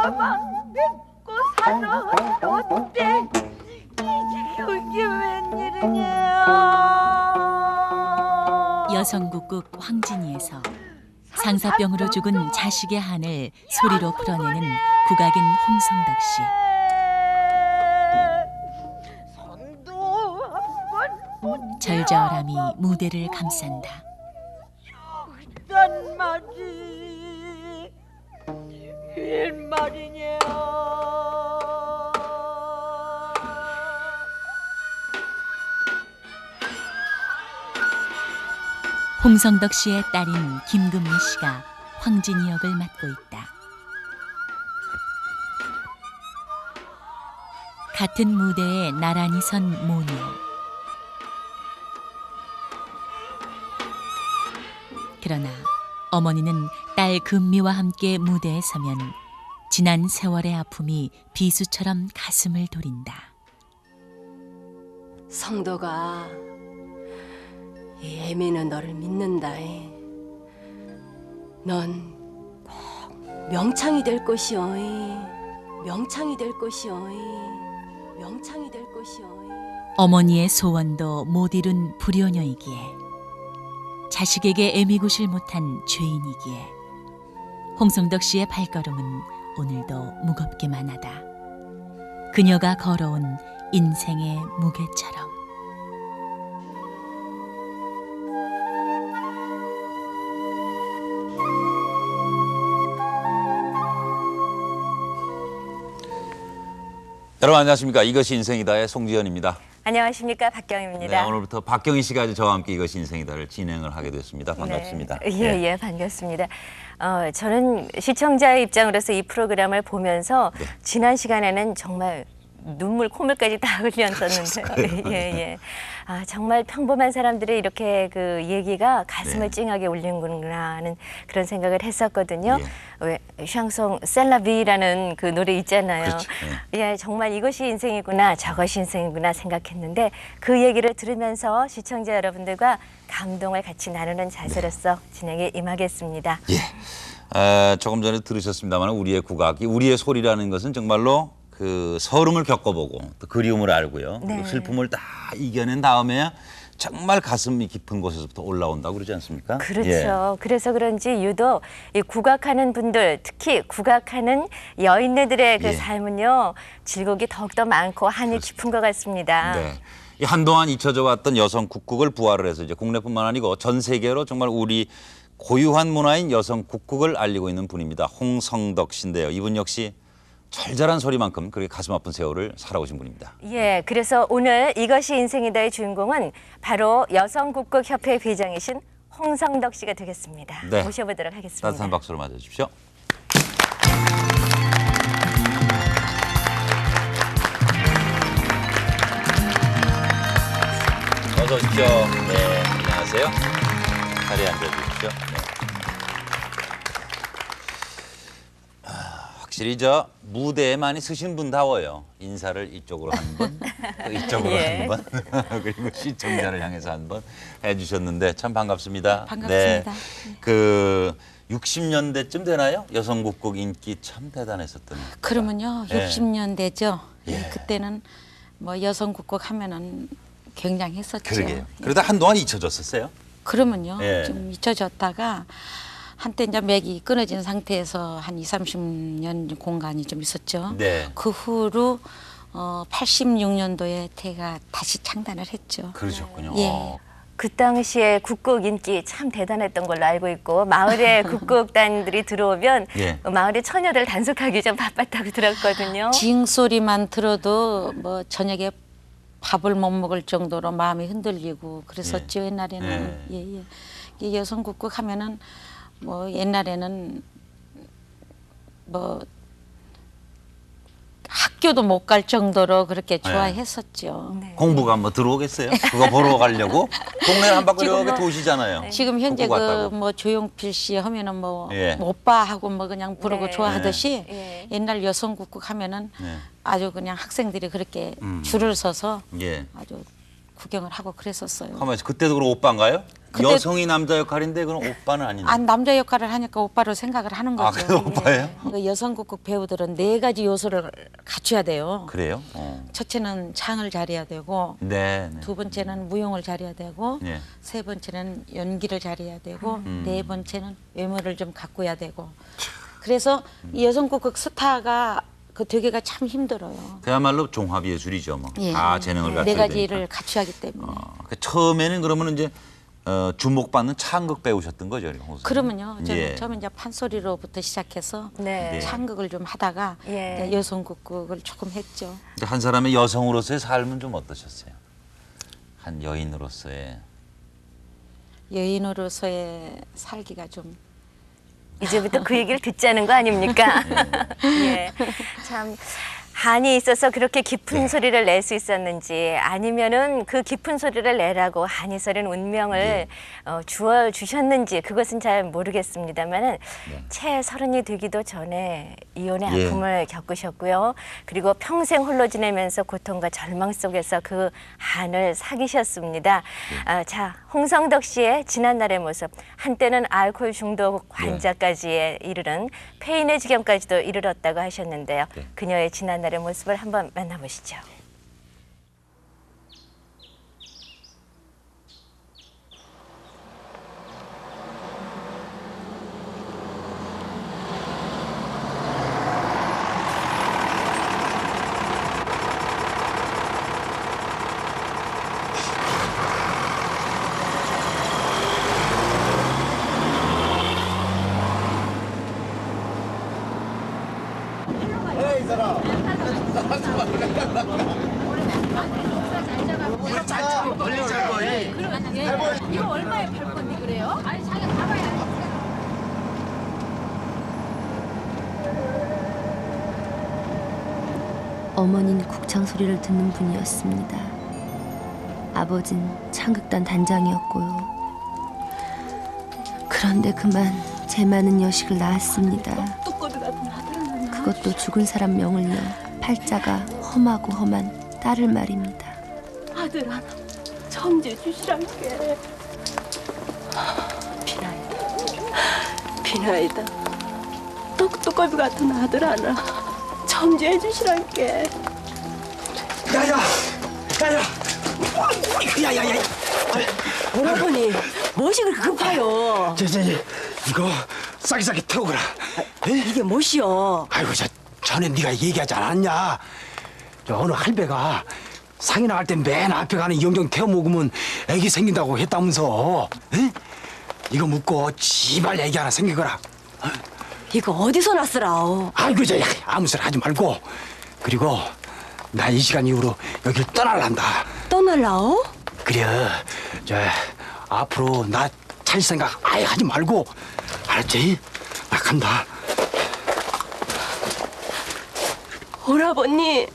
가만 뱉고 살았는데 이게 웬일이냐. 여성국국 황진이에서 상사병으로 죽은 자식의 한을 소리로 풀어내는 국악인 홍성덕 씨. 절절함이 무대를 감싼다. 딴 말이 웬 말이냐. 홍성덕 씨의 딸인 김금미 씨가 황진이 역을 맡고 있다. 같은 무대에 나란히 선 모녀. 그러나 어머니는 딸 금미와 함께 무대에 서면 지난 세월의 아픔이 비수처럼 가슴을 도린다. 성도가 이 애미는 너를 믿는다. 넌 꼭 명창이 될 것이오. 명창이 될 것이오. 명창이 될 것이오. 어머니의 소원도 못 이룬 불효녀이기에 자식에게 애미굿을 못한 죄인이기에 홍성덕 씨의 발걸음은 오늘도 무겁기만 하다. 그녀가 걸어온 인생의 무게처럼. 여러분 안녕하십니까. 이것이 인생이다의 송지현입니다. 안녕하십니까. 박경희입니다. 네, 오늘부터 박경희 씨가 저와 함께 이것이 인생이다를 진행을 하게 됐습니다. 반갑습니다. 네. 예, 반갑습니다. 저는 시청자의 입장으로서 이 프로그램을 보면서 지난 시간에는 정말 눈물, 콧물까지 다 흘렸었는데요. 예. 정말 평범한 사람들이 이렇게 그 얘기가 가슴을 찡하게 울리는구나 하는 그런 생각을 했었거든요. 왜 샹송 셀라비라는 그 노래 있잖아요. 그렇죠. 예, 정말 이것이 인생이구나, 저것이 인생이구나 생각했는데 그 얘기를 들으면서 시청자 여러분들과 감동을 같이 나누는 자세로서 진행에 임하겠습니다. 예. 조금 전에 들으셨습니다만 우리의 국악이 우리의 소리라는 것은 정말로 그 서름을 겪어보고 또 그리움을 알고요. 그리고 슬픔을 다 이겨낸 다음에 정말 가슴이 깊은 곳에서부터 올라온다고 그러지 않습니까? 그렇죠. 그래서 그런지 유독 이 국악하는 분들, 특히 국악하는 여인네들의 그 삶은요, 질곡이 더욱더 많고 한이 깊은 것 같습니다. 네. 이 한동안 잊혀져 왔던 여성 국극을 부활을 해서 이제 국내뿐만 아니고 전 세계로 정말 우리 고유한 문화인 여성 국극을 알리고 있는 분입니다. 홍성덕 씨인데요. 이분 역시 절절한 소리만큼 그렇게 가슴 아픈 세월을 살아오신 분입니다. 예, 그래서 오늘 이것이 인생이다의 주인공은 바로 여성국극협회 회장이신 홍성덕 씨가 되겠습니다. 네. 모셔보도록 하겠습니다. 따뜻한 박수로 맞아주십시오. 어서 오십시오. 네, 안녕하세요. 자리에 앉아주십시오. 네. 확실히 저 무대에 많이 서신 분다워요. 인사를 이쪽으로 한 번, 또 이쪽으로 한 번, 그리고 시청자를 향해서 한 번 해주셨는데 참 반갑습니다. 반갑습니다. 네. 그 60년대쯤 되나요? 여성국극 인기 참 대단했었던. 그러면요, 예. 60년대죠. 예. 그때는 뭐 여성국극 하면은 굉장했었죠. 그러게요. 그러다 한동안 잊혀졌었어요. 그러면요, 예. 좀 잊혀졌다가 한때 이제 맥이 끊어진 상태에서 한 30년 공간이 좀 있었죠. 네. 그 후로 86년도에 태가 다시 창단을 했죠. 그러셨군요. 예. 그 당시에 국극 인기 참 대단했던 걸로 알고 있고 마을에 국극단들이 들어오면 예. 마을의 처녀들 단속하기 좀 바빴다고 들었거든요. 징 소리만 들어도 뭐 저녁에 밥을 못 먹을 정도로 마음이 흔들리고 그랬었죠. 옛날에는. 예. 이 여성국극 하면은 뭐 옛날에는 뭐 학교도 못 갈 정도로 그렇게 좋아했었죠. 네. 공부가 뭐 들어오겠어요? 그거 보러 가려고? 동네 한 바퀴 이렇게 지금 도시잖아요. 지금 현재 국극 왔다고. 그 뭐 조용필 씨 하면은 뭐 예. 오빠하고 뭐 그냥 부르고 네. 좋아하듯이 예. 옛날 여성국극 하면은 네. 아주 그냥 학생들이 그렇게 줄을 서서 예. 아주 구경을 하고 그랬었어요. 가만히 있어. 그때도 그럼 오빠인가요? 그때- 여성이 남자 역할인데 그럼 오빠는 아니네. 아, 남자 역할을 하니까 오빠로 생각을 하는 거죠. 아, 그래도 오빠예요? 그 여성국극 배우들은 4가지 요소를 갖춰야 돼요. 그래요? 첫째는 창을 잘해야 되고, 네. 네. 두 번째는 무용을 잘해야 되고, 네. 세 번째는 연기를 잘해야 되고, 네 번째는 외모를 좀 가꿔야 되고. 그래서 이 여성국극 스타가 그 되기가 참 힘들어요. 그야말로 종합 예술이죠. 뭐. 예. 다 재능을 갖춰야 네 되니까. 가지를 갖춰야 하기 때문에. 그 처음에는 그러면 이제 주목받는 창극 배우셨던 거죠, 홍 선생님? 그러면요. 저는 예. 처음에 이제 판소리로부터 시작해서 네. 창극을 좀 하다가 예. 이제 여성국극을 조금 했죠. 근데 한 사람의 여성으로서의 삶은 좀 어떠셨어요? 한 여인으로서의. 여인으로서의 살기가 좀 이제부터 그 얘기를 듣자는 거 아닙니까? 예. 참 한이 있어서 그렇게 깊은 소리를 낼 수 있었는지 아니면은 그 깊은 소리를 내라고 한이 서린 운명을 주어 주셨는지 그것은 잘 모르겠습니다만은 채 30이 되기도 전에 이혼의 예. 아픔을 겪으셨고요. 그리고 평생 홀로 지내면서 고통과 절망 속에서 그 한을 사귀셨습니다. 자, 홍성덕 씨의 지난날의 모습, 한때는 알코올 중독 환자까지 이르는 폐인의 지경까지도 이르렀다고 하셨는데요. 그녀의 지난날의 모습을 한번 만나보시죠. 어머니는 국창 소리를 듣는 분이었습니다. 아버진 창극단 단장이었고요. 그런데 그만 제 많은 여식을 낳았습니다. 그것도 죽은 사람 명을 이어 팔자가 험하고 험한 딸을 말입니다. 아들 하나 점제 주시란께. 비나이다. 똑똑거비 같은 아들 하나 점제해 주시란께. 야야야야 오라버니 무엇이 그렇게 급하요? 이거 싸게 태우거라. 이게 무엇이요? 아이고 전에 네가 얘기하지 않았냐? 저 어느 할배가 상이 나갈 때 맨 앞에 가는 영정 태워 먹으면 애기 생긴다고 했다면서. 에? 이거 묻고 지발 애기 하나 생기거라. 이거 어디서 났으라오? 아이고 아무 소리 하지 말고. 그리고 나 이 시간 이후로 여길 떠날란다. 떠날라오? 그래 앞으로 나 찰 생각 아예 하지 말고 알았지? 나 간다. 오라버니.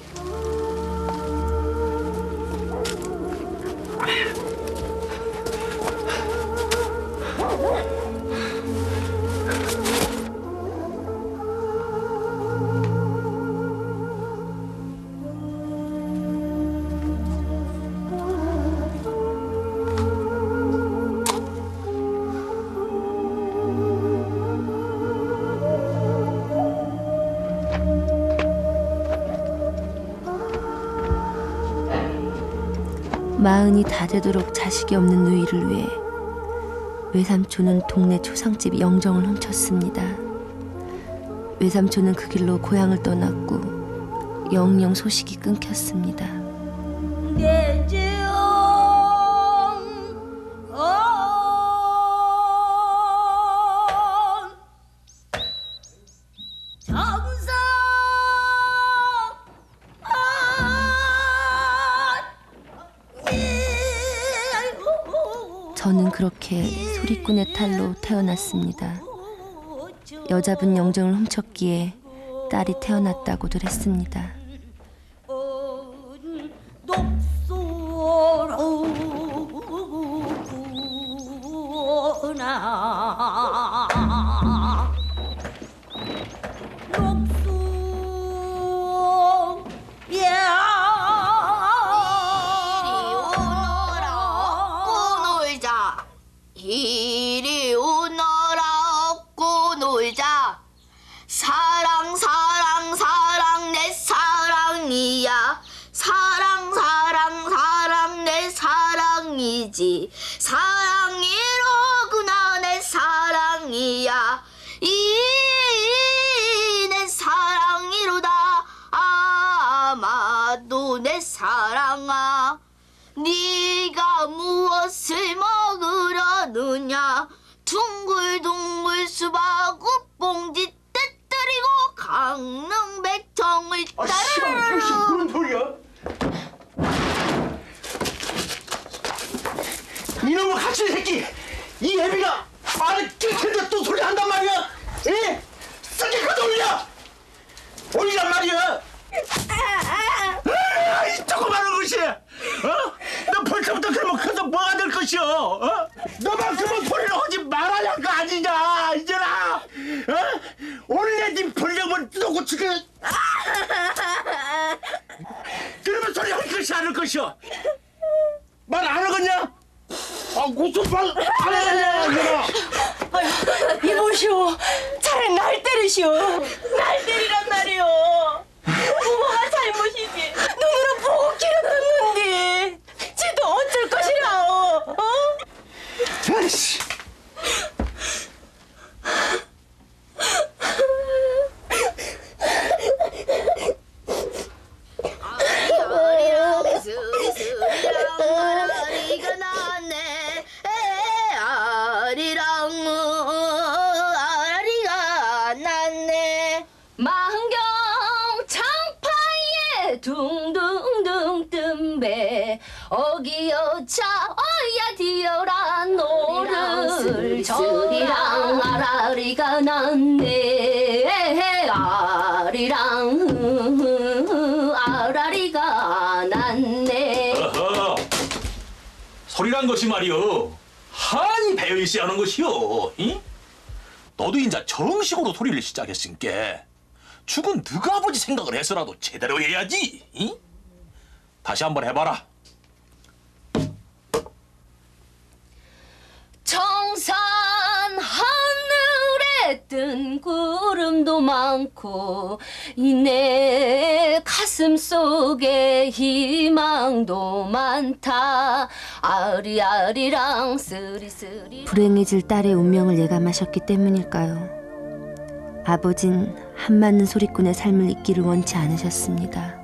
마흔이 다 되도록 자식이 없는 누이를 위해 외삼촌은 동네 초상집 영정을 훔쳤습니다. 외삼촌은 그 길로 고향을 떠났고 영영 소식이 끊겼습니다. 저는 그렇게 소리꾼의 탈로 태어났습니다. 여자분 영정을 훔쳤기에 딸이 태어났다고들 했습니다. 말이지. 사랑이로구나 내 사랑이야. 내 사랑이로다. 아마도 내 사랑아. 네가 무엇을 먹으려느냐. 둥글둥글 수박 우뽕지 떼뜨리고 강릉 백통을 따르르. 무슨 소리야? 이놈의 같은 새끼! 이 애비가 말을 낄텐데 또 소리 한단 말이야! 에? 쓰기까지 올리란 말이야! 이 조그마한 것이! 너 벌써부터 그러면 커서 뭐가 될 것이오? 너만큼은 소리를 하지 말아야 할 거 아니냐, 이제라! 오늘 네 벌령을 뜯어고치게! 그러면 소리 할 것이 않을 것이오! 말 안 하겠냐? 무슨 말 안 하겠냐, 이제라! 이보시오. 차라리 날 때리시오. 날 때리란 말이오. 부모가 잘못이지. 눈으로 보고 길었었는데. 지도 어쩔 것이라오. 아이씨! 아리랑 스리스리랑 아라리가 났네. 아리가 났네. 만경 창파에 둥둥둥 뜸배 어기여차 어야 디어라 노를 저리랑 아라리가 났네. 아라리가 났네. 어허, 소리란 것이 말이오 한이 배어있어야 하는 것이오. 이? 너도 인자 정식으로 소리를 시작했으니까 죽은 너가 아버지 생각을 해서라도 제대로 해야지. 이? 다시 한번 해봐라. 청산 하늘에 뜬 구름도 많고 내 가슴 속에 희망도 많다. 아리아리랑 쓰리쓰리. 불행해질 딸의 운명을 예감하셨기 때문일까요? 아버진 한맞는 소리꾼의 삶을 잊기를 원치 않으셨습니다.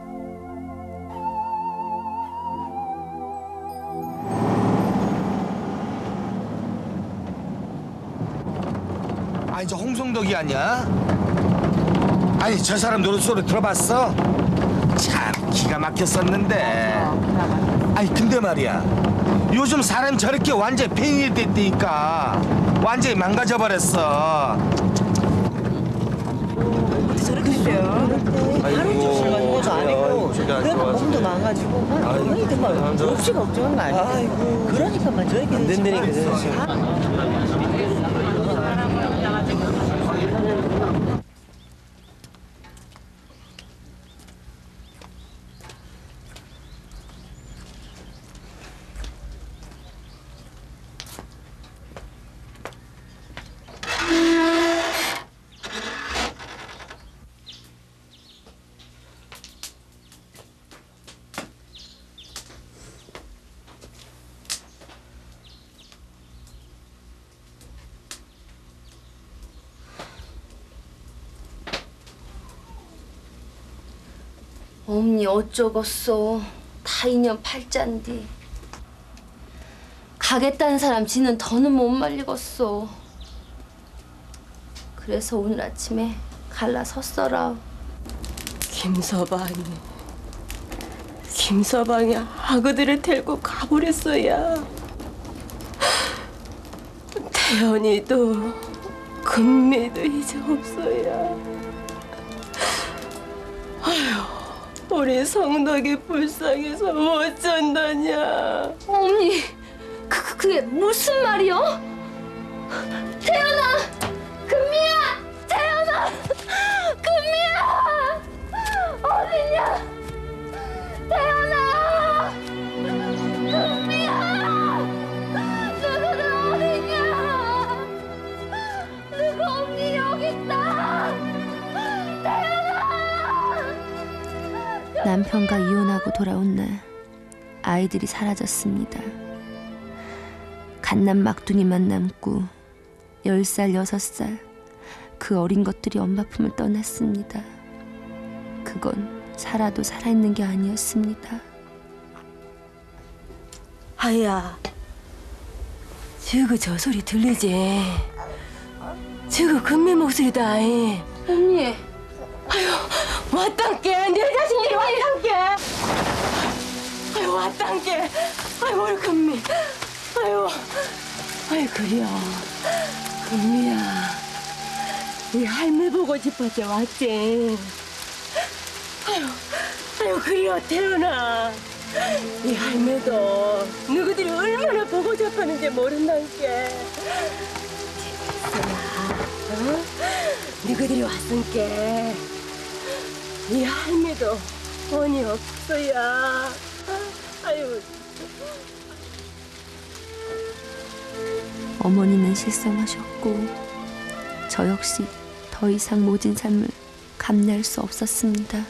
아니 저 홍성덕이 아니야? 아니 저 사람 노랫소리 들어봤어? 참 기가 막혔었는데. 아니 근데 말이야 요즘 사람 저렇게 완전히 팽이 됐다니까. 완전히 망가져버렸어. 저렇게 돼요. 하루 조실 가지고 것도 아니고 그냥 몸도 망가지고 너희들 막 없이 걱정한 거 아니야. 아이고 그러니까만 저렇게 안 된다니까. 엄니 어쩌겠어. 다 인연 팔자인디. 가겠다는 사람 지는 더는 못 말리겠어. 그래서 오늘 아침에 갈라 섰어라. 김서방이 아그들을 데리고 가버렸어야. 태연이도 금미도 이제 없어야. 아휴. 우리 성덕이 불쌍해서 어쩐다냐. 어머니, 그게 무슨 말이요? 태연아! 금미야! 태연아! 금미야! 어디냐? 태연아! 금미야! 너희들 어디냐? 누가 언니 여기 있다! 태연아! 남편과 이혼하고 돌아온 날 아이들이 사라졌습니다. 갓난 막둥이만 남고 10살, 6살 그 어린 것들이 엄마 품을 떠났습니다. 그건 살아도 살아있는 게 아니었습니다. 하야, 저거 저 소리 들리지? 저거 금매 목소리다. 언니. 아유, 왔단께. 내 자신들이 왔단께. 아유, 왔단께. 아유, 우리 금미. 아유, 그래요. 금미야. 네 할매 보고 싶어서 왔지. 아유, 그래요, 태연아. 이 할매도 누구들이 얼마나 보고 싶었는지 모른단께. 재밌어라. 누구들이 왔은께. 이 할매도 본이 없어야. 아유. 어머니는 실성하셨고 저 역시 더 이상 모진 삶을 감내할 수 없었습니다.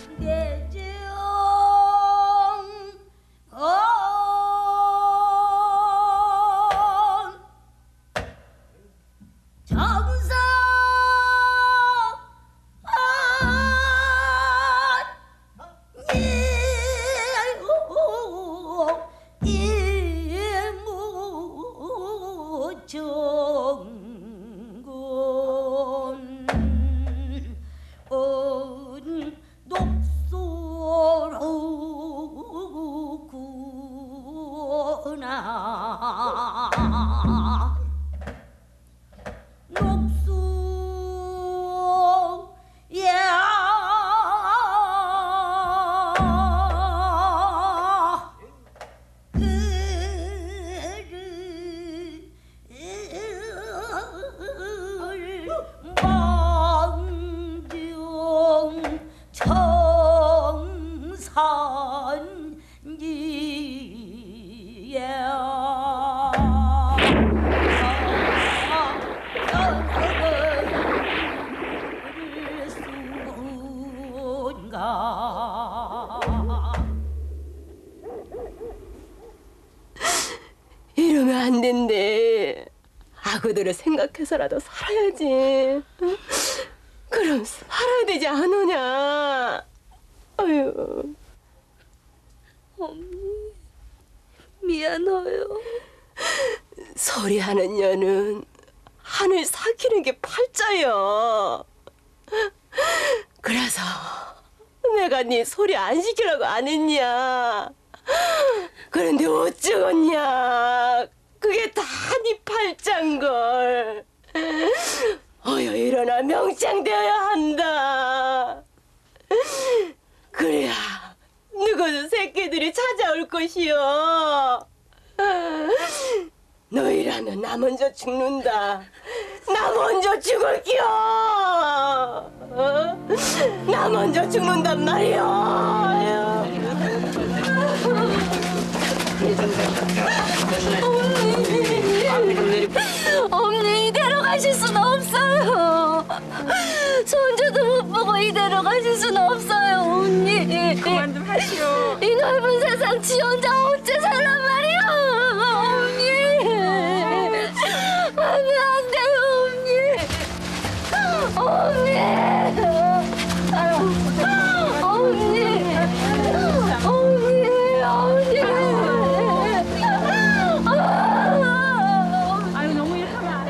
이러면 안 된대. 아구들을 생각해서라도 살아야지. 그럼 살아야 되지 않으냐. 아유. 언니, 미안해요. 소리하는 여는 하늘 삭히는 게 팔자요. 그래서 내가 네 소리 안 시키라고 안 했냐. 그런데 어쩌겠냐. 그게 다 네 팔자인걸. 어여 일어나 명창되어야 한다. 그래야 누구도 새끼들이 찾아올 것이여. 너희라면 나 먼저 죽는다. 나 먼저 죽을게요. 나 먼저 죽는단 말이야. 언니, 이대로 가실 수는 없어요. 손주도 못 보고 이대로 가실 수는 없어요, 언니. 그만 좀 하시오. 이 넓은 세상 지 혼자 어째 살란 말이야, 언니. 하면 안 돼요, 언니. 언니. 아유, 너무 이렇게 하면 안 돼.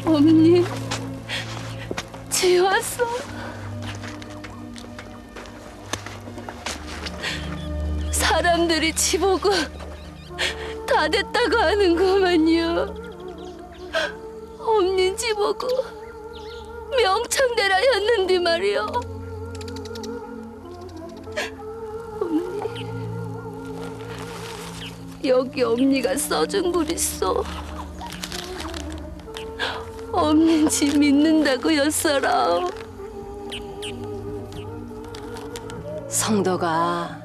언니, 지 왔어. 사람들이 지 보고 다 됐다고 하는구만요. 언니 지 보고 명창대라였는데 말이요. 여기 엄니가 써준 글 있어. 엄니지 믿는다고 였어라. 성도가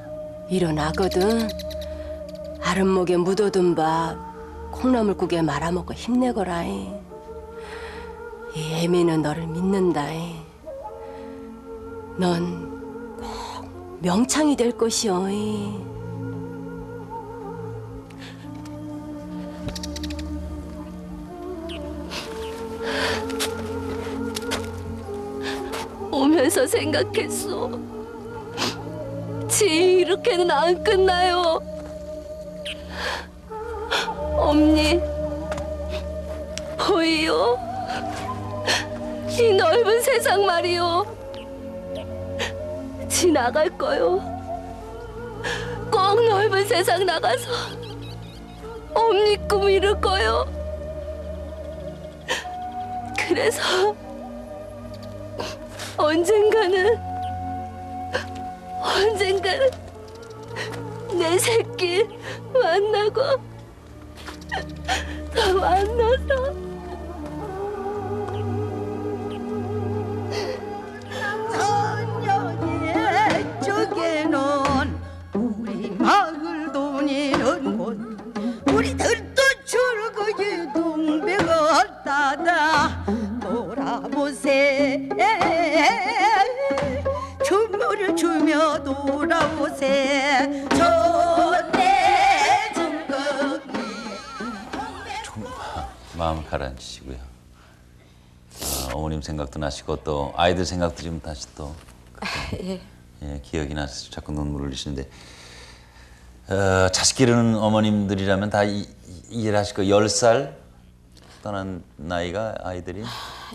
일어나거든. 아랫목에 묻어둔 밥 콩나물국에 말아먹고 힘내거라이. 이 애미는 너를 믿는다이. 넌 꼭 명창이 될 것이오이. 오면서 생각했어. 지 이렇게는 안 끝나요. 엄니 보이요? 이 넓은 세상 말이요. 지 나갈 거요. 꼭 넓은 세상 나가서 엄니 꿈 이룰 거요. 그래서 언젠가는 내 새끼 만나고 다 만나서 저녁에 쪽에는 우리 마을 돈이는 곳 우리 들도 출근이 동백을 따다 돌아보세 춤을 추며 돌아오세 좋네 즐거이 좀 마음 가라앉히시고요. 어머님 생각도 나시고 또 아이들 생각도 지금 다시 또 예. 예, 기억이 나서 자꾸 눈물을 흘리시는데 자식 기르는 어머님들이라면 다 이해하실 거 10살 떠난 나이가 아이들이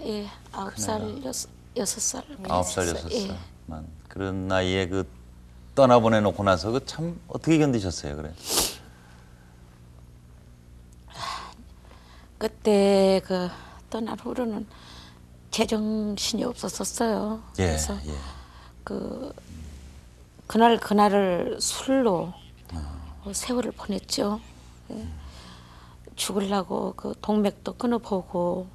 예, 9살, 6살. 9살, 예. 6살만 그런 나이에 그 떠나보내놓고 나서 그 참 어떻게 견디셨어요, 그래? 그때 그 떠난 후로는 제정신이 없었었어요. 예, 그래서 예. 그날을 술로 세월을 보냈죠. 예. 죽으려고 그 동맥도 끊어보고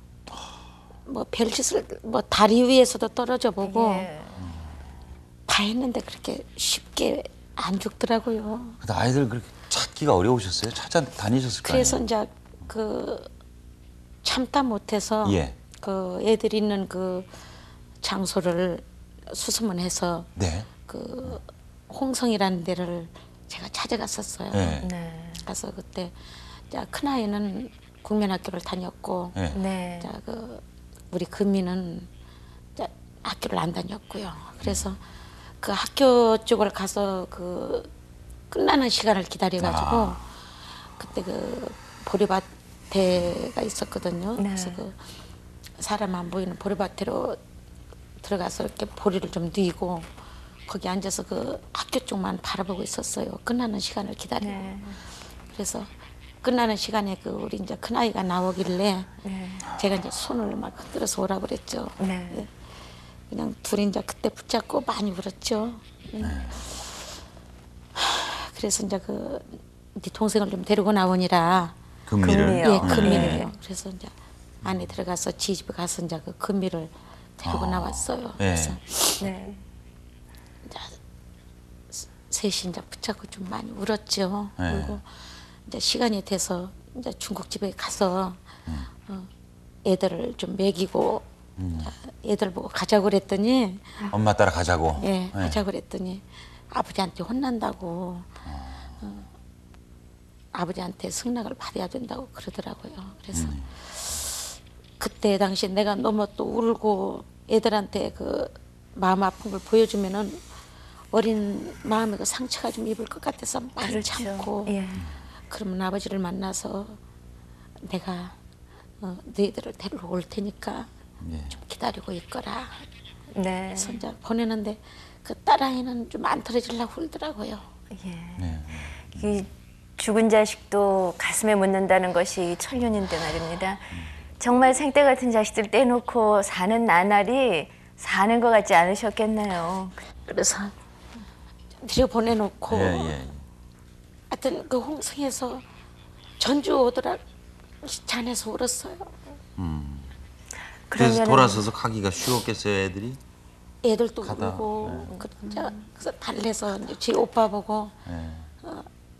뭐 별짓을 뭐 다리 위에서도 떨어져 보고 다 했는데 그렇게 쉽게 안 죽더라고요. 근데 아이들 그렇게 찾기가 어려우셨어요? 찾아다니셨을 거 아니에요? 그래서 이제 그 참다 못해서 예. 그 애들 있는 그 장소를 수소문해서 네. 그 홍성이라는 데를 제가 찾아갔었어요. 네. 가서 그때 자, 큰아이는 국민학교를 다녔고 네. 자, 그 우리 금이는 자, 학교를 안 다녔고요. 그래서 그 학교 쪽을 가서 그 끝나는 시간을 기다려가지고 그때 그 보리밭에가 있었거든요. 그래서 그 사람 안 보이는 보리밭으로 들어가서 이렇게 보리를 좀 뉘고 거기 앉아서 그 학교 쪽만 바라보고 있었어요. 끝나는 시간을 기다리고. 그래서 끝나는 시간에 그 우리 이제 큰 아이가 나오길래 제가 이제 손을 막 흔들어서 오라 그랬죠. 예. 그냥 둘이 이제 그때 붙잡고 많이 울었죠. 그래서 이제 네 동생을 좀 데리고 나오니라. 금미를? 예, 금미를요. 그래서 이제 안에 들어가서 지 집에 가서 이제 그 금미를 데리고 나왔어요. 그래서 이제 셋이 이제 붙잡고 좀 많이 울었죠. 그리고 이제 시간이 돼서 이제 중국집에 가서 애들을 좀 먹이고 애들 보고 가자고 그랬더니 엄마 따라 가자고. 예, 가자고 그랬더니 아버지한테 혼난다고 아버지한테 승낙을 받아야 된다고 그러더라고요. 그래서 그때 당시 내가 너무 또 울고 애들한테 그 마음 아픈 걸 보여주면은 어린 마음에 그 상처가 좀 입을 것 같아서 많이 참고 그러면 아버지를 만나서 내가 너희들을 데리러 올 테니까 좀 기다리고 있거라. 그래서 이제 보내는데 그 딸아이는 좀 안 털어지려고 울더라고요. 이 죽은 자식도 가슴에 묻는다는 것이 천륜인데 말입니다. 정말 생때 같은 자식들 떼놓고 사는 나날이 사는 것 같지 않으셨겠네요. 그래서 들여 보내놓고 예. 하여튼 그 홍성에서 전주 오더라 잔에서 울었어요. 그래서 돌아서서 가기가 쉬웠겠어요, 애들이? 애들도 가다, 울고 그래서 달래서 이제 제 오빠 보고 예.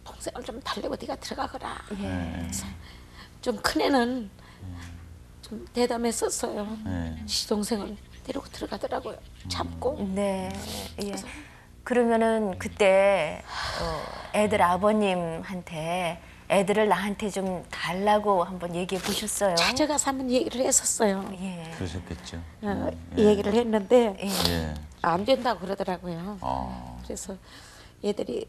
동생을 좀 달래고 네가 들어가거라. 예. 좀 큰애는 좀 대담했었어요. 예. 시동생을 데리고 들어가더라고요. 참고. 네. 예. 그러면은 그때 애들 아버님한테 애들을 나한테 좀 달라고 한번 얘기해 보셨어요? 찾아가서 한번 얘기를 했었어요. 예. 그러셨겠죠. 얘기를 했는데 예. 안 된다고 그러더라고요. 어. 그래서 얘들이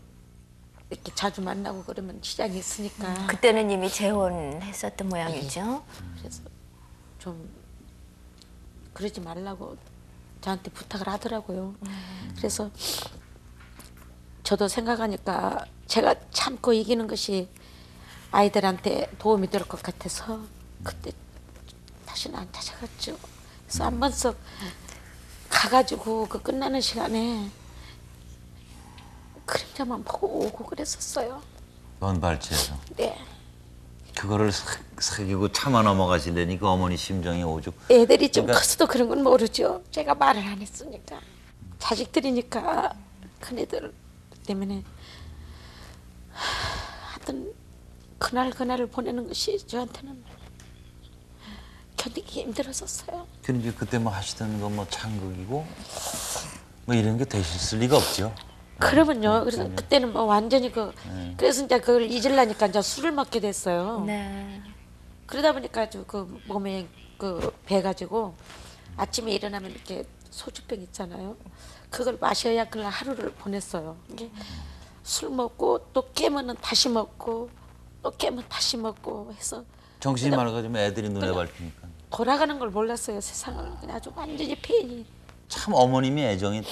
이렇게 자주 만나고 그러면 시장이 있으니까. 그때는 이미 재혼했었던 모양이죠. 그래서 좀 그러지 말라고 저한테 부탁을 하더라고요. 그래서 저도 생각하니까 제가 참고 이기는 것이 아이들한테 도움이 될 것 같아서 그때 다시는 안 찾아갔죠. 그래서 한 번씩 가가지고 그 끝나는 시간에 그림자만 보고 오고 그랬었어요. 원발치에서. 네. 그거를 사귀고 참아 넘어가시려니 그 어머니 심정이 오죽. 애들이 좀 그러니까 커서도 그런 건 모르죠. 제가 말을 안 했으니까. 자식들이니까 큰애들 때문에 하여튼 그날을 보내는 것이 저한테는 견디기 힘들었었어요. 그런데 그때 뭐 하시던 거 뭐 창극이고 뭐 이런 게 되실 리가 없죠. 그러면요. 그래서 그때는 뭐 완전히 그래서 이제 그걸 잊으려니까 이제 술을 먹게 됐어요. 네. 그러다 보니까 그 몸에 그 배가지고 아침에 일어나면 이렇게 소주병 있잖아요. 그걸 마셔야 그날 하루를 보냈어요. 이게 술 먹고 또 깨면은 다시 먹고 또 깨면 다시 먹고 해서 정신이 맑아지면 애들이 눈에 밟히니까. 돌아가는 걸 몰랐어요. 세상을 그냥 아주 완전히 폐인이. 참 어머님이 애정이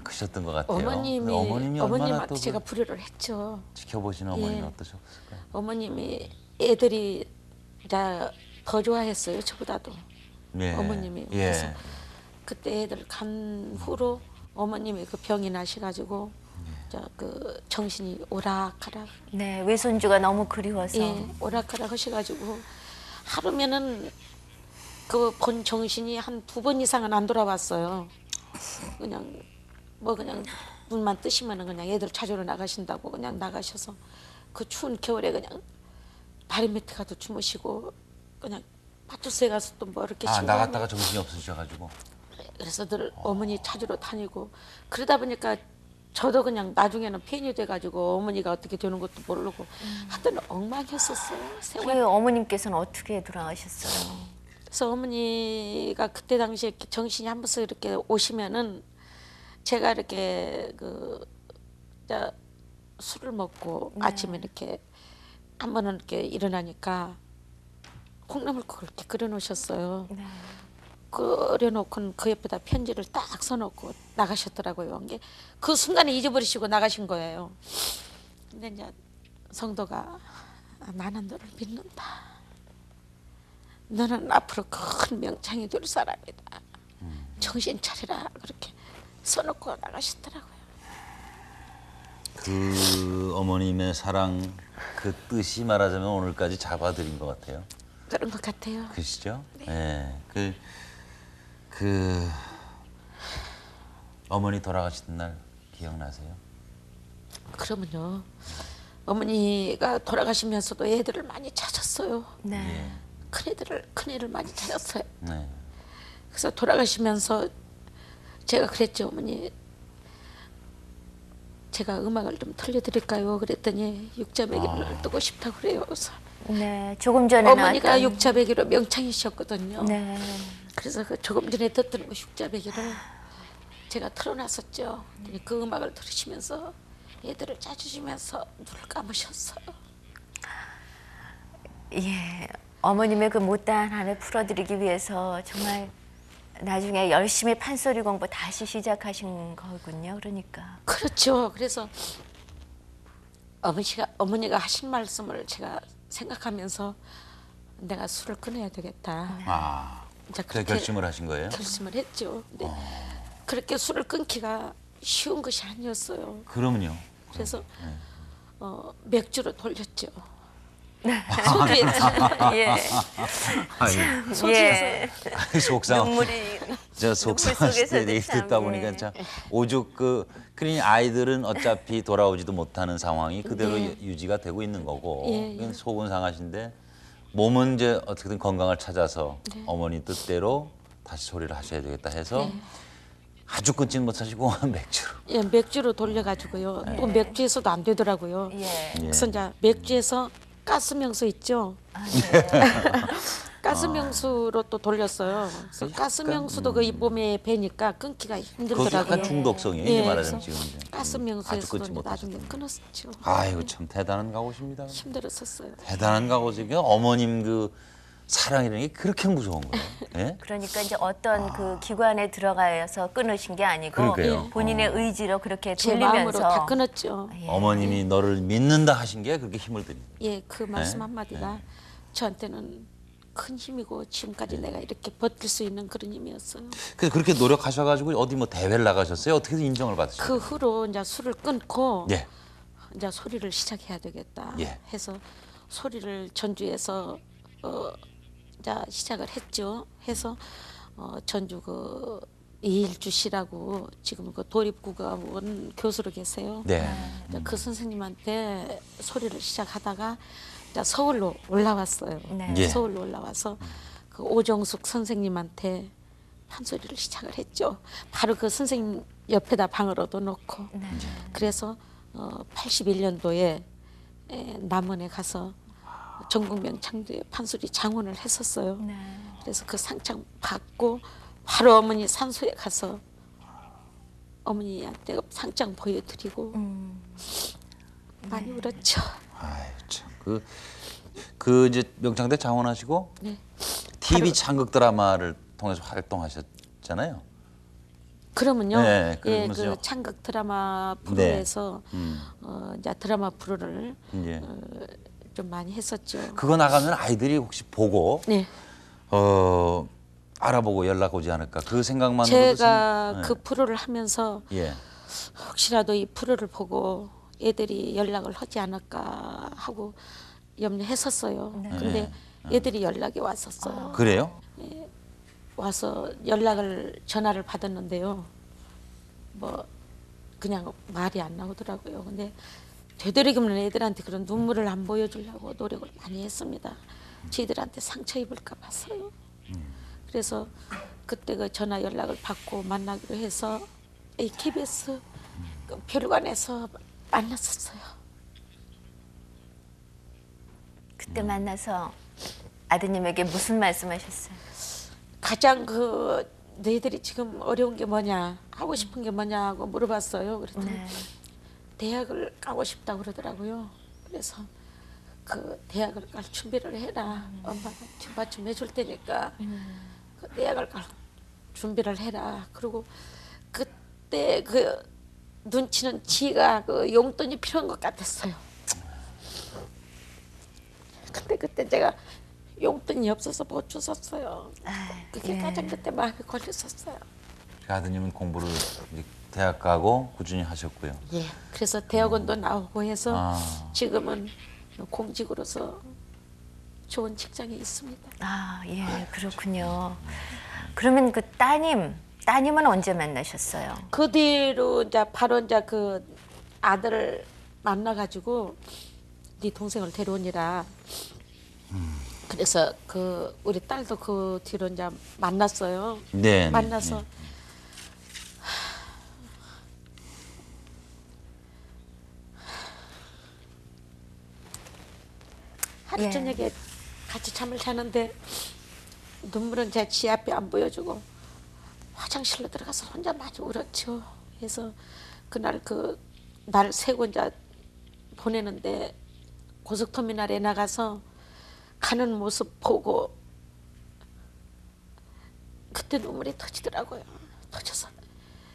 크셨던 것 같아요. 어머님이 얼마나 어머님한테 또 제가 불효를 했죠. 지켜보시는 어머니는 예. 어떠셨을까요? 어머님이 애들이 다 더 좋아했어요. 저보다도. 예. 어머님이. 예. 그래서 그때 애들 간 후로 어머님이 그 병이 나셔가지고 그 정신이 오락가락. 네, 외손주가 너무 그리워서. 예, 오락가락 하셔가지고 하루면은 그 본 정신이 한 2번 이상은 안 돌아왔어요. 그냥 눈만 뜨시면은 그냥 애들 찾으러 나가신다고 그냥 나가셔서 그 추운 겨울에 그냥 다리 밑에 가서 주무시고 그냥 파주스에 가서 또 뭐 이렇게 나갔다가 정신이 없으셔가지고. 그래서 늘 어머니 찾으러 다니고 그러다 보니까 저도 그냥 나중에는 폐인이 돼가지고 어머니가 어떻게 되는 것도 모르고 하여튼 엉망이었었어요. 그 어머님께서는 어떻게 돌아가셨어요? 그래서 어머니가 그때 당시에 이렇게 정신이 한 번씩 이렇게 오시면은 제가 이렇게 술을 먹고 아침에 이렇게 한 번은 이렇게 일어나니까 콩나물국을 이렇게 끓여 놓으셨어요. 네. 끓여놓고는 그 옆에다 편지를 딱 써놓고 나가셨더라고요. 이게 그 순간에 잊어버리시고 나가신 거예요. 근데 이제 성도가 나는 너를 믿는다. 너는 앞으로 큰 명창이 될 사람이다. 정신 차리라 그렇게 써놓고 나가시더라고요. 그 어머님의 사랑 그 뜻이 말하자면 오늘까지 잡아들인 것 같아요. 그런 것 같아요. 그러시죠? 네. 그 어머니 돌아가시던 날 기억나세요? 그러면요. 어머니가 돌아가시면서도 애들을 많이 찾았어요. 네. 큰애를 많이 찾았어요. 네. 그래서 돌아가시면서 제가 그랬죠. 어머니 제가 음악을 좀 들려드릴까요? 그랬더니 육자배기를 뜨고 싶다고 그래요. 그래서 네, 조금 전에 어머니가 나왔던 육자배기로 명창이셨거든요. 네. 그래서 그 조금 전에 듣던 그 육자배기를 제가 틀어놨었죠. 그 음악을 들으시면서 애들을 짜주시면서 눈을 감으셨어요. 예, 어머님의 그 못다한 한을 풀어드리기 위해서 정말 나중에 열심히 판소리 공부 다시 시작하신 거군요. 그러니까. 그렇죠. 그래서 어머니가 하신 말씀을 제가 생각하면서 내가 술을 끊어야 되겠다. 아, 이제 그래 그렇게 결심을 하신 거예요? 결심을 했죠. 근데 그렇게 술을 끊기가 쉬운 것이 아니었어요. 그럼요. 그래서 네. 맥주로 돌렸죠. 예. 예. 속상. 눈물이 저 속상하실 때 속에서도 얘기 참, 듣다 보니까 예. 참 오죽 그러니 아이들은 어차피 돌아오지도 못하는 상황이 그대로 네. 유지가 되고 있는 거고 예, 예. 그건 속은 상하신데 몸은 이제 어떻게든 건강을 찾아서 네. 어머니 뜻대로 다시 소리를 하셔야 되겠다 해서 네. 아주 끊지는 못하시고 맥주로. 예, 맥주로 돌려가지고요. 또 맥주에서도 안 되더라고요. 예. 그래서 이제 맥주에서 가스명수 있죠. 가스명수로 또 돌렸어요. 그래서 가스명수도 그 잇몸에 배니까 끊기가 그것도 힘들더라고요. 약간 중독성이에요. 예, 이제 말하자면 그래서 지금. 아주 가스명수에서도 끊지 이제 나중에 못하셨던. 끊었죠. 아이고 참 대단한 각오십니다. 힘들었었어요. 대단한 각오지. 어머님 그 사랑이라는 게 그렇게 무서운 거예요. 예? 그러니까 이제 어떤 그 기관에 들어가서 끊으신 게 아니고 그러게요. 본인의 의지로 그렇게 제 마음으로 돌리면서 다 끊었죠. 어머님이 너를 믿는다 하신 게 그렇게 힘을 드린 거예요. 예, 그 말씀 네? 한마디가 저한테는 큰 힘이고 지금까지 내가 이렇게 버틸 수 있는 그런 힘이었어요. 그래서 그렇게 노력하셔가지고 어디 뭐 대회를 나가셨어요? 어떻게 해서 인정을 받으셨어요? 그 후로 이제 술을 끊고 예. 이제 소리를 시작해야 되겠다 예. 해서 소리를 전주에서 이제 시작을 했죠. 해서 전주 그 이일주 씨라고 지금 그 도립국어원 교수로 계세요. 네. 이제 그 선생님한테 소리를 시작하다가 이제 서울로 올라왔어요. 네. 예. 서울로 올라와서 그 오정숙 선생님한테 판소리를 시작을 했죠. 바로 그 선생님 옆에다 방을 얻어놓고 그래서 81년도에 남원에 가서 전국명 창조의 판소리 장원을 했었어요. 네. 그래서 그 상장 받고 바로 어머니 산소에 가서 어머니한테 상장 보여드리고 많이 울었죠. 아유 참. 그 이제 명창대 장원하시고 네. TV 창극 드라마를 통해서 활동하셨잖아요. 그러면요. 네, 예, 그러면서 그 창극 드라마 프로에서 이제 드라마 프로를 이제 좀 많이 했었죠. 그거 나가면 아이들이 혹시 보고 네. 알아보고 연락 오지 않을까 그 생각만으로도 제가 참, 그 프로를 하면서 예. 혹시라도 이 프로를 보고 애들이 연락을 하지 않을까 하고 염려했었어요. 근데 애들이 연락이 왔었어요. 그래요? 와서 전화를 받았는데요. 뭐 그냥 말이 안 나오더라고요. 근데 되도록이면 애들한테 그런 눈물을 안 보여주려고 노력을 많이 했습니다. 저희들한테 상처 입을까 봐서요. 그래서 그때 그 전화 연락을 받고 만나기로 해서 KBS 그 별관에서 만났었어요. 그때 만나서 아드님에게 무슨 말씀하셨어요? 가장 너희들이 지금 어려운 게 뭐냐, 하고 싶은 게 뭐냐고 물어봤어요. 그랬더니 대학을 가고 싶다고 그러더라고요. 그래서 그 대학을 갈 준비를 해라. 엄마가 뒷받침 해줄 테니까 그 대학을 갈 준비를 해라. 그리고 그때 그 눈치는 지가 그 용돈이 필요한 것 같았어요. 그때 제가 용돈이 없어서 못 줬었어요. 그게 가장 그때 마음이 걸렸었어요. 그 아드님은 공부를 이제 대학 가고 꾸준히 하셨고요. 예. 그래서 대학원도 나오고 해서 지금은 공직으로서 좋은 직장에 있습니다. 아, 예, 그렇군요. 그러면 그 따님은 언제 만나셨어요? 그 뒤로 이제 바로 이제 그 아들을 만나가지고 네 동생을 데려오니라. 그래서 그 우리 딸도 그 뒤로 이제 만났어요. 네. 만나서 네. 하루 예. 저녁에 같이 잠을 자는데 눈물은 제 지 앞에 안 보여주고 화장실로 들어가서 혼자 많이 울었죠. 그래서 그날 날 세고 이제 보내는데 고속터미널에 나가서 가는 모습 보고 그때 눈물이 터지더라고요. 터져서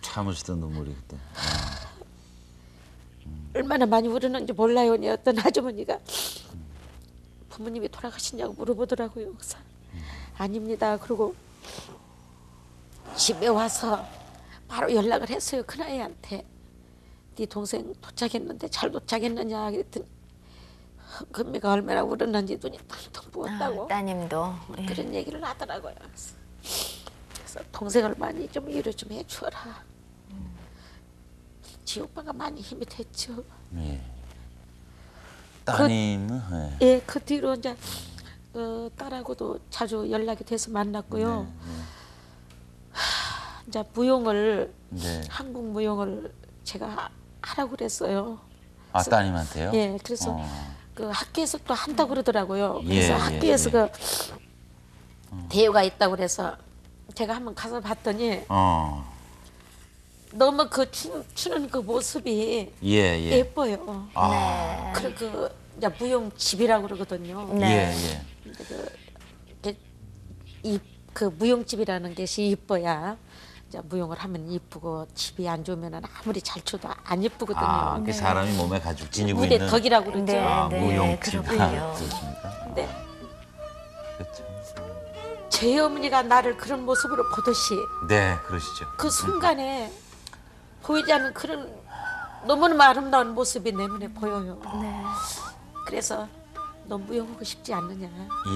참으시던 눈물이 그때. 얼마나 많이 울었는지 몰라요. 어떤 아주머니가 부모님이 돌아가시냐고 물어보더라고요. 그래서 아닙니다. 그리고 집에 와서 바로 연락을 했어요. 큰아이한테. 네 동생 도착했는데 잘 도착했느냐 그랬더니 금미가 얼마나 울었는지 눈이 텅텅 부었다고. 따님도 예. 그런 얘기를 하더라고요. 그래서 동생을 많이 좀 위로 좀 해주어라. 지 오빠가 많이 힘이 됐죠. 예. 따님은 예, 그 뒤로 이제 딸하고도 자주 연락이 돼서 만났고요. 이제 무용을 한국 무용을 제가 하라고 그랬어요. 아, 따님한테요? 예, 그래서 그 학교에서 또 한다고 그러더라고요. 예, 그래서 예, 학교에서 예. 그 대회가 있다고 그래서 제가 한번 가서 봤더니 너무 그 추는 그 모습이 예뻐요. 아. 그리고 그 이제 무용 집이라고 그러거든요. 예. 그 무용집이라는 것이 이뻐야 이제 무용을 하면 이쁘고 집이 안 좋으면 아무리 잘 춰도 안 이쁘거든요. 아, 그 사람이 몸에 가지고 지니고 무대 있는 덕이라고 그러죠. 아, 무용집. 그렇군요. 네. 그렇죠. 제 어머니가 나를 그런 모습으로 보듯이 네, 그러시죠. 그 순간에 보이지 않는 그런 너무너무 아름다운 모습이 내 눈에 보여요. 그래서 너 무용하고 싶지 않느냐.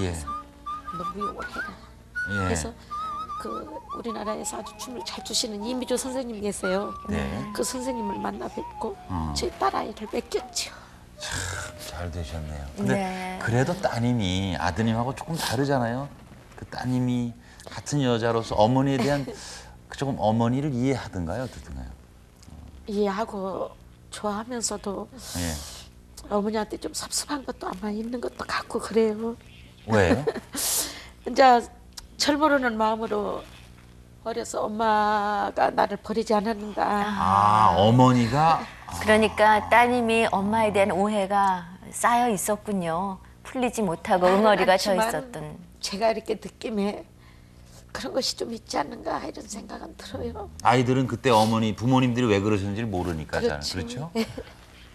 예. 너 무용을 해라. 예. 그래서 그 우리나라에서 아주 춤을 잘 추시는 이미조 선생님 계세요. 네. 그 선생님을 만나 뵙고 제 딸아이를 맡겼죠. 잘 되셨네요. 근데 네. 그래도 따님이 아드님하고 조금 다르잖아요. 그 따님이 같은 여자로서 어머니에 대한 조금 어머니를 이해하든가요, 어떻든가요? 이해하고 좋아하면서도 예. 어머니한테 좀 섭섭한 것도 아마 있는 것도 같고 그래요. 왜요? 이제 철모르는 마음으로 어려서 엄마가 나를 버리지 않았는가. 아, 어머니가 그러니까 따님이 엄마에 대한 오해가 쌓여 있었군요. 풀리지 못하고 응어리가 져 않지만 있었던. 제가 이렇게 느낌에 그런 것이 좀 있지 않는가 이런 생각은 들어요. 아이들은 그때 어머니, 부모님들이 왜 그러셨는지 모르니까 잘. 그렇죠?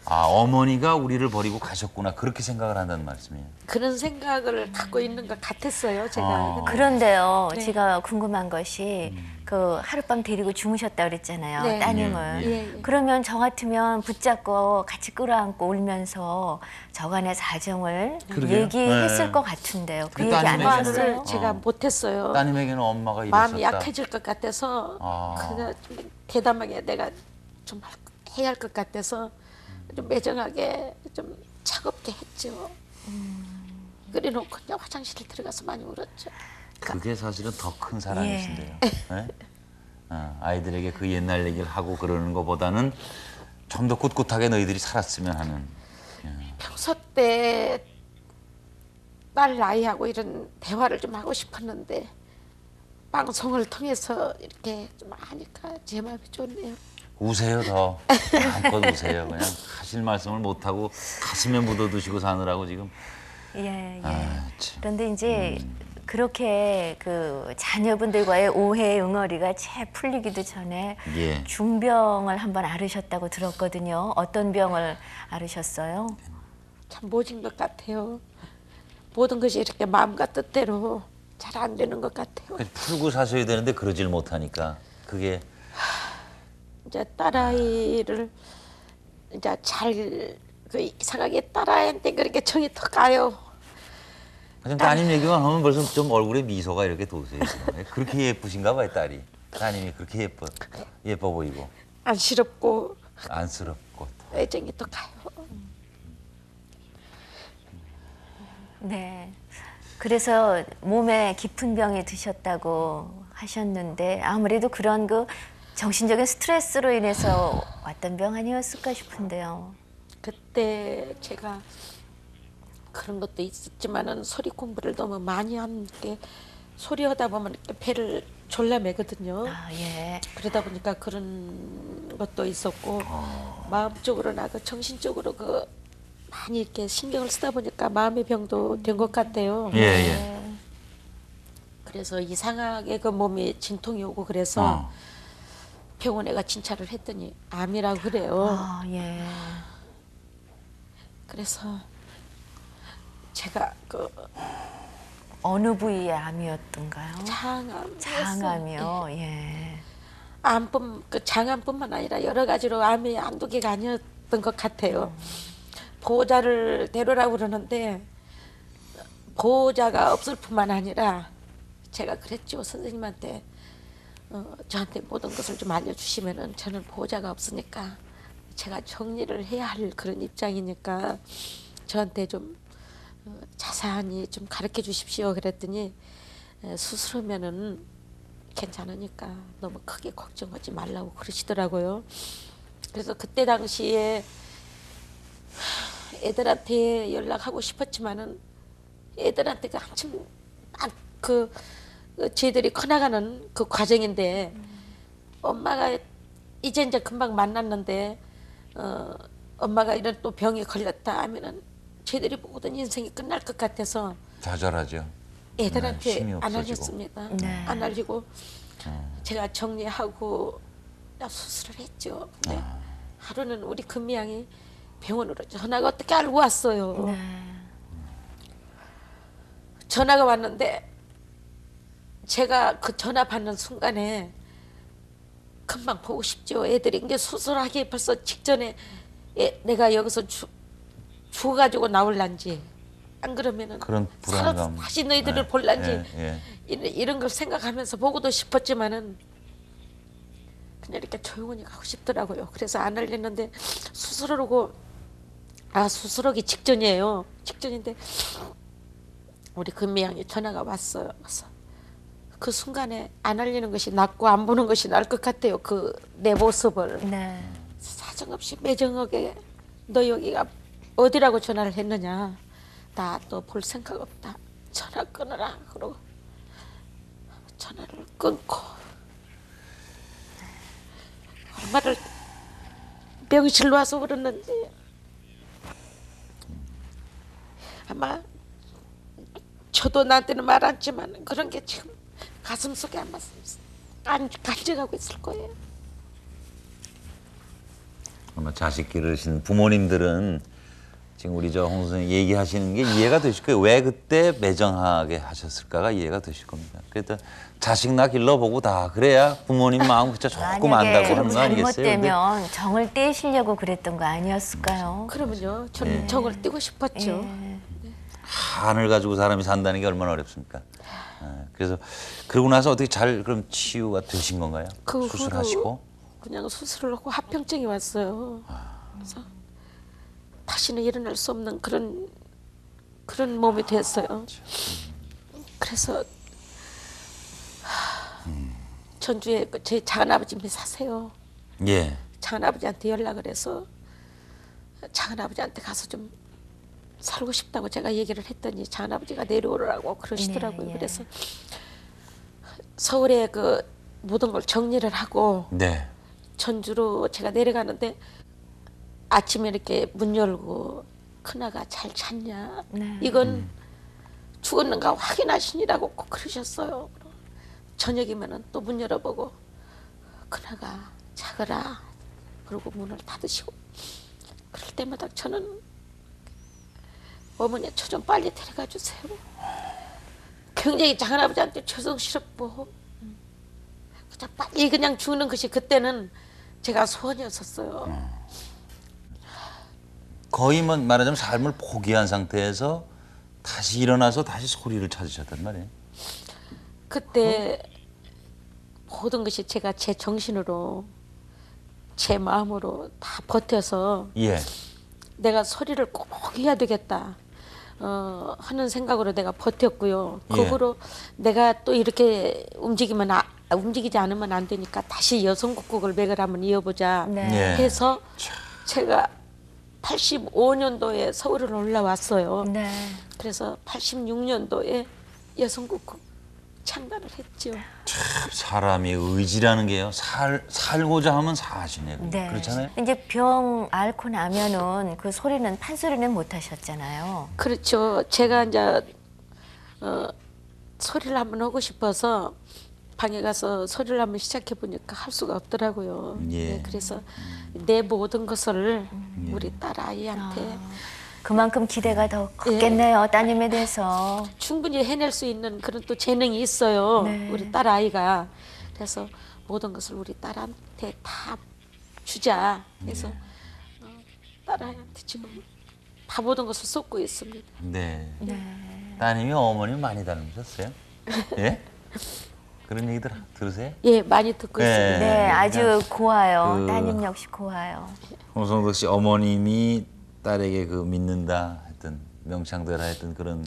아, 어머니가 우리를 버리고 가셨구나. 그렇게 생각을 한다는 말씀이에요. 그런 생각을 갖고 있는 것 같았어요, 제가. 그런데요, 네. 제가 궁금한 것이 그 하룻밤 데리고 주무셨다 그랬잖아요, 네. 따님을. 예. 그러면 저 같으면 붙잡고 같이 끌어안고 울면서 저간의 사정을 그러게요. 얘기했을 네. 것 같은데요. 그 그 얘기 안 따님에게는- 하셨어요? 제가 못했어요. 따님에게는 엄마가 이랬었다. 마음이 약해질 것 같아서 그냥 좀 대담하게 내가 좀 해야 할 것 같아서 좀 매정하게 좀 차갑게 했죠. 그래놓고 그냥 화장실에 들어가서 많이 울었죠. 그게 사실은 더 큰 사랑이신데요. 네? 아이들에게 그 옛날 얘기를 하고 그러는 것보다는 좀 더 꿋꿋하게 너희들이 살았으면 하는. 평소 때 딸 아이하고 이런 대화를 좀 하고 싶었는데 방송을 통해서 이렇게 좀 하니까 제 마음이 좋네요. 우세요 더. 마음껏 우세요. 그냥 하실 말씀을 못하고 가슴에 묻어두시고 사느라고 지금. 예, 예. 아, 참. 그런데 이제 그렇게 그 자녀분들과의 오해 응어리가 채 풀리기도 전에 예. 중병을 한번 앓으셨다고 들었거든요. 어떤 병을 앓으셨어요? 참 모진 것 같아요. 모든 것이 이렇게 마음과 뜻대로 잘 안 되는 것 같아요. 풀고 사셔야 되는데 그러질 못하니까 그게 이제 딸아이를 이제 잘 그 이상하게 딸아이한테 그렇게 정이 더 가요. 좀 따님 얘기만 하면 벌써 좀 얼굴에 미소가 이렇게 돋으세요. 그렇게 예쁘신가 봐요, 딸이. 따님이 그렇게 예뻐 보이고. 안쓰럽고 안쓰럽고. 애정이 또 가요. 네. 그래서 몸에 깊은 병이 드셨다고 하셨는데 아무래도 그런 그 정신적인 스트레스로 인해서 왔던 병 아니었을까 싶은데요. 그때 제가 그런 것도 있었지만은 소리 공부를 너무 많이 한 게 소리하다 보면 이렇게 배를 졸라매거든요. 아, 예. 그러다 보니까 그런 것도 있었고 마음적으로나 그 정신적으로 그 많이 이렇게 신경을 쓰다 보니까 마음의 병도 된 것 같아요. 예, 예. 그래서 이상하게 그 몸이 진통이 오고 그래서 병원에 가 진찰을 했더니 암이라고 그래요. 아, 예. 그래서 제가 그 어느 부위의 암이었던가요? 장암. 장암이요. 예. 그 장암뿐만 아니라 여러 가지로 암이 한두 개가 아니었던 것 같아요. 보호자를 데려라고 그러는데 보호자가 없을 뿐만 아니라 제가 그랬죠. 선생님한테 저한테 모든 것을 좀 알려주시면은 저는 보호자가 없으니까 제가 정리를 해야 할 그런 입장이니까 저한테 좀 자세히 좀 가르쳐 주십시오. 그랬더니 수술하면은 괜찮으니까 너무 크게 걱정하지 말라고 그러시더라고요. 그래서 그때 당시에 애들한테 연락하고 싶었지만은 애들한테가 한참 쟤들이 커나가는 그 과정인데 엄마가 이제 금방 만났는데 엄마가 이런 또 병에 걸렸다 하면은 쟤들이 모든 인생이 끝날 것 같아서 좌절하죠. 애들한테 힘이 안 없어지고. 알렸습니다. 네. 안 알리고 제가 정리하고 수술을 했죠. 근데 하루는 우리 금미양이 병원으로 전화가 어떻게 알고 왔어요. 네. 전화가 왔는데 제가 그 전화 받는 순간에 금방 보고 싶죠. 애들이 이게 수술하기 벌써 직전에 내가 여기서 죽어가지고 나올란지 안 그러면은 그런 불안감. 다시 너희들을 볼란지 예. 이런 걸 생각하면서 보고도 싶었지만은 그냥 이렇게 조용히 가고 싶더라고요. 그래서 안 알렸는데 수술하고 수술하기 직전이에요. 직전인데 우리 금미양이 전화가 왔어요. 와서 그 순간에 안 알리는 것이 낫고 안 보는 것이 나을 것 같아요. 그 내 모습을. 네. 사정없이 매정하게 너 여기가 어디라고 전화를 했느냐. 나 또 볼 생각 없다. 전화 끊어라. 그러고 전화를 끊고 얼마를 병실로 와서 그랬는지 아마 저도 나한테는 말 안 했지만 그런 게 지금 가슴속에 아마 안 간직하고 있을 거예요. 아마 자식 기르신 부모님들은 지금 우리 홍 선생님 얘기하시는 게 이해가 되실 거예요. 왜 그때 매정하게 하셨을까가 이해가 되실 겁니다. 그래도 자식 나 길러보고 다 그래야 부모님 마음 진짜 조금 안다고 하는 거 아니겠어요? 잘못되면 정을 떼시려고 그랬던 거 아니었을까요? 그러면요. 저는 정을 떼고 싶었죠. 한을 가지고 사람이 산다는 게 얼마나 어렵습니까? 그래서 그러고 나서 어떻게 잘 그럼 치유가 되신 건가요? 그 수술하시고? 그냥 수술을 하고 합병증이 왔어요. 그래서 다시는 일어날 수 없는 그런 몸이 됐어요. 그래서 전주에 제 작은아버님이 사세요. 예. 작은아버지한테 연락을 해서 작은아버지한테 가서 좀 살고 싶다고 제가 얘기를 했더니 작은아버지가 내려오라고 그러시더라고요. 네, 예. 그래서 서울에 그 모든 걸 정리를 하고 네. 전주로 제가 내려가는데 아침에 이렇게 문 열고 큰아가 잘 잤냐? 네. 이건 죽었는가 확인하시니라고 꼭 그러셨어요. 저녁이면은 또 문 열어보고 큰아가 자거라. 그러고 문을 닫으시고 그럴 때마다 저는 어머니 저 좀 빨리 데려가 주세요. 굉장히 작은아버지한테 죄송스럽고 그냥 빨리 그냥 죽는 것이 그때는 제가 소원이었었어요. 거의 말하자면 삶을 포기한 상태에서 다시 일어나서 다시 소리를 찾으셨단 말이에요. 그때 모든 것이 제가 제 정신으로 제 마음으로 다 버텨서 예. 내가 소리를 꼭 해야 되겠다 하는 생각으로 내가 버텼고요. 그 예. 후로 내가 또 이렇게 움직이지 않으면 안 되니까 다시 여성국국을 맥을 한번 이어보자 네. 해서 제가 85년도에 서울을 올라왔어요. 네. 그래서 86년도에 여성국국 창단을 했죠. 참 사람이 의지라는 게요. 살고자 하면 사시네요. 네. 그렇잖아요. 이제 병 앓고 나면은 그 소리는 판소리는 못 하셨잖아요. 그렇죠. 제가 이제 소리를 한번 하고 싶어서 방에 가서 소리를 한번 시작해 보니까 할 수가 없더라고요. 예. 네, 그래서 내 모든 것을 우리 딸 아이한테 그만큼 기대가 더 컸겠네요. 따님에 대해서. 충분히 해낼 수 있는 그런 또 재능이 있어요. 네. 우리 딸 아이가. 그래서 모든 것을 우리 딸한테 다 주자. 그래서 딸 아이한테 지금 다 모든 것을 쏟고 있습니다. 네. 따님이 어머님 많이 닮으셨어요? 예? 그런 얘기들 들으세요? 예, 많이 듣고 있습니다. 네, 아주 고와요. 그- 따님 역시 고와요. 홍성덕 씨 어머님이 딸에게 그 믿는다 했던 명창대라 했던 그런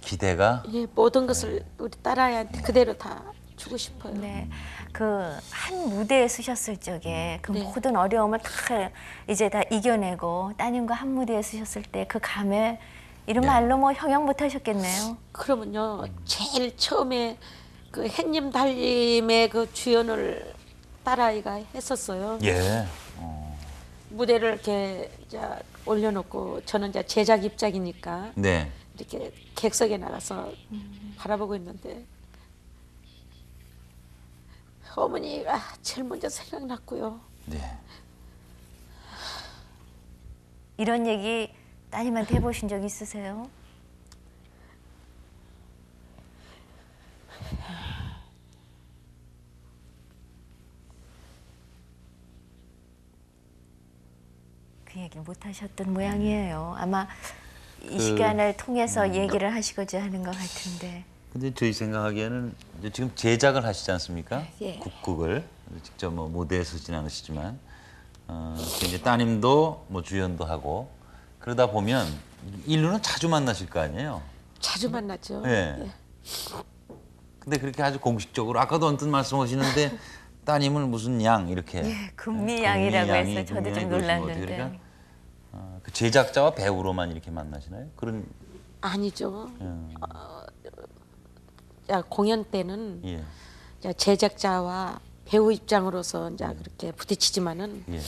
기대가 예, 모든 것을 우리 딸 아이한테 그대로 다 주고 싶어요. 네, 그 한 무대에 서셨을 적에 그 네. 모든 어려움을 다 이제 다 이겨내고 따님과 한 무대에 서셨을 때 그 감에 이런 말로 뭐 형용 못 하셨겠네요. 그러면요, 제일 처음에 그 햇님 달님의 그 주연을 딸아이가 했었어요. 예. 무대를 이렇게 이제 올려놓고 저는 이제 제작 입장이니까 네. 이렇게 객석에 나가서 바라보고 있는데 어머니가 제일 먼저 생각났고요. 네. 이런 얘기 따님한테 해보신 적 있으세요? 그 얘기를 못 하셨던 모양이에요. 아마 이 시간을 통해서 얘기를 하시고자 하는 것 같은데. 근데 저희 생각하기에는 이제 지금 제작을 하시지 않습니까? 예. 국극을 직접 뭐 무대에 서진 않으시지만 이제 따님도 뭐 주연도 하고 그러다 보면 인류는 자주 만나실 거 아니에요? 자주 만났죠. 예. 근데 그렇게 아주 공식적으로 아까도 언뜻 말씀하시는데 따님을 무슨 양 이렇게 예, 금미양이라고 해서 저도 좀 금미양이 놀랐는데. 그러니까 그 제작자와 배우로만 이렇게 만나시나요? 그런 아니죠. 예. 야, 공연 때는 예. 이제 제작자와 배우 입장으로서 이제 그렇게 부딪히지만은 예.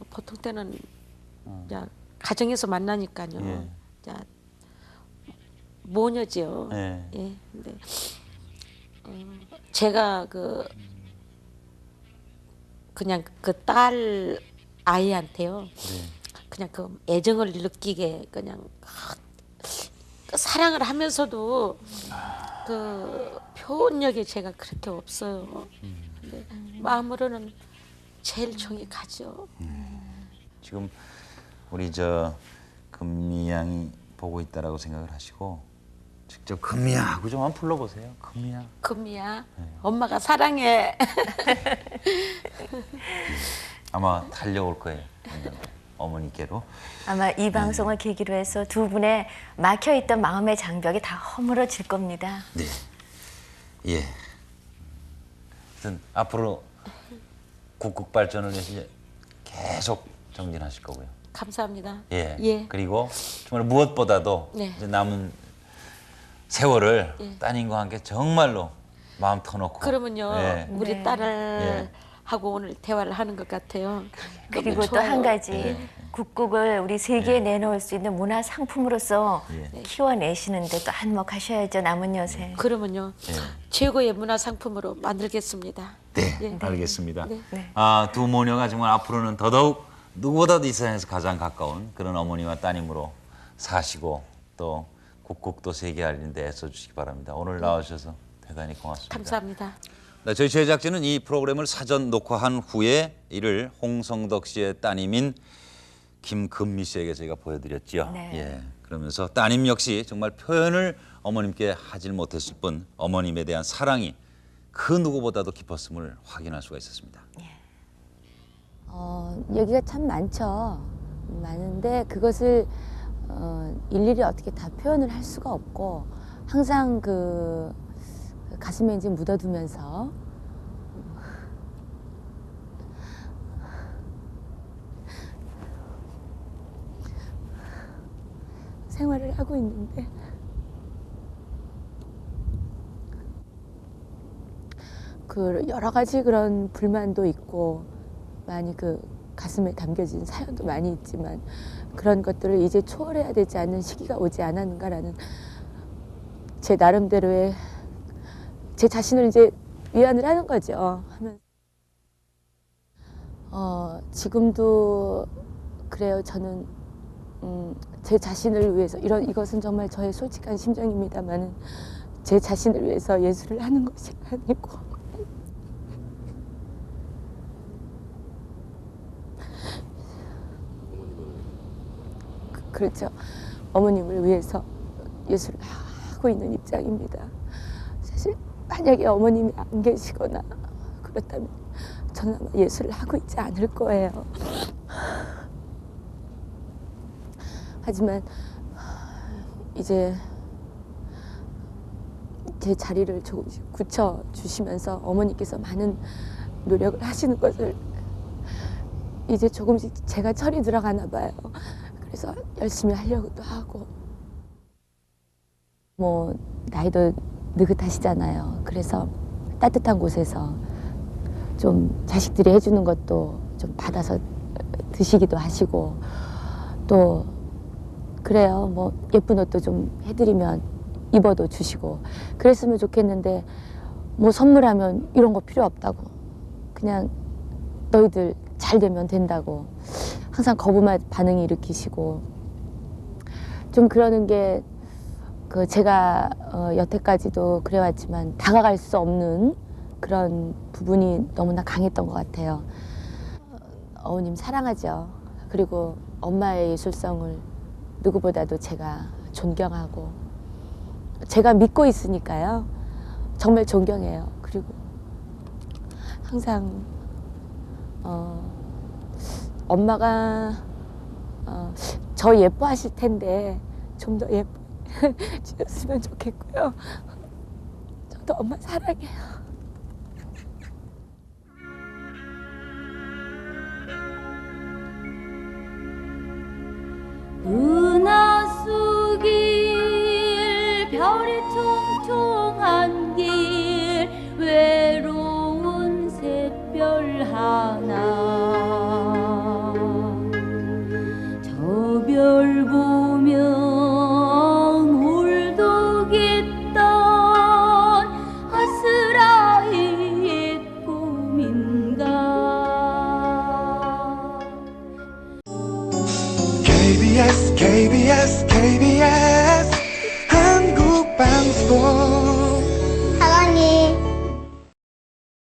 보통 때는 이제 가정에서 만나니까요. 예. 이제 모녀죠. 예. 예. 근데 제가 그냥 그 딸 아이한테요. 네. 그냥 그 애정을 느끼게 그냥 그 사랑을 하면서도 그 표현력이 제가 그렇게 없어요. 근데 마음으로는 제일 정이 가죠. 지금 우리 저 금미양이 보고 있다라고 생각을 하시고 직접 금미야 하고 좀 한번 불러보세요. 금미야. 금이야. 엄마가 사랑해. 아마 달려올 거예요. 어머니께로. 아마 이 방송을 계기로 해서 두 분의 막혀있던 마음의 장벽이 다 허물어질 겁니다. 네. 예. 하여튼 앞으로 국극 발전을 위해서 이제 계속 정진하실 거고요. 감사합니다. 예. 예. 그리고 정말 무엇보다도 네. 이제 남은 세월을 예. 따님과 함께 정말로 마음 터놓고. 그러면요, 예. 우리 네. 딸을 하고 오늘 대화를 하는 것 같아요. 그리고 너무 또 한 좋아요. 가지 예. 국극을 우리 세계에 내놓을 수 있는 문화 상품으로서 예. 키워내시는데 또 한몫하셔야죠. 남은 여생. 그러면요, 최고의 문화 상품으로 만들겠습니다. 네, 예. 알겠습니다. 네. 두 모녀가 정말 앞으로는 더더욱 누구보다도 이 세상에서 가장 가까운 그런 어머니와 따님으로 사시고 또 국극도 세계 알리는 데 애써주시기 바랍니다. 오늘 나와주셔서 대단히 고맙습니다. 감사합니다. 네, 저희 제작진은 이 프로그램을 사전 녹화한 후에 이를 홍성덕 씨의 따님인 김금미 씨에게 저희가 보여드렸죠. 네. 예, 그러면서 따님 역시 정말 표현을 어머님께 하질 못했을 뿐 어머님에 대한 사랑이 그 누구보다도 깊었음을 확인할 수가 있었습니다. 얘기가 참 많죠. 많은데 그것을 일일이 어떻게 다 표현을 할 수가 없고 항상 그 가슴에 이제 묻어두면서 생활을 하고 있는데 그 여러 가지 그런 불만도 있고 많이 그 가슴에 담겨진 사연도 많이 있지만 그런 것들을 이제 초월해야 되지 않는 시기가 오지 않았는가라는 제 나름대로의 제 자신을 이제 위안을 하는 거죠. 하면 지금도 그래요. 저는 제 자신을 위해서 이것은 정말 저의 솔직한 심정입니다만 제 자신을 위해서 예술을 하는 것이 아니고 그렇죠. 어머님을 위해서 예술을 하고 있는 입장입니다. 사실 만약에 어머님이 안 계시거나 그렇다면 저는 아마 예술을 하고 있지 않을 거예요. 하지만 이제 제 자리를 조금씩 굳혀주시면서 어머니께서 많은 노력을 하시는 것을 이제 조금씩 제가 철이 들어가나 봐요. 그래서 열심히 하려고도 하고 뭐 나이도 느긋하시잖아요. 그래서 따뜻한 곳에서 좀 자식들이 해주는 것도 좀 받아서 드시기도 하시고 또 그래요. 뭐 예쁜 옷도 좀 해드리면 입어도 주시고 그랬으면 좋겠는데 뭐 선물하면 이런 거 필요 없다고 그냥 너희들 잘 되면 된다고 항상 거부만 반응이 일으키시고 좀 그러는 게 그 제가 여태까지도 그래왔지만 다가갈 수 없는 그런 부분이 너무나 강했던 것 같아요. 어머님 사랑하죠. 그리고 엄마의 예술성을 누구보다도 제가 존경하고 제가 믿고 있으니까요. 정말 존경해요. 그리고 항상 엄마가 저 예뻐하실 텐데 좀 더 예뻐 주셨으면 좋겠고요. 저도 엄마 사랑해요.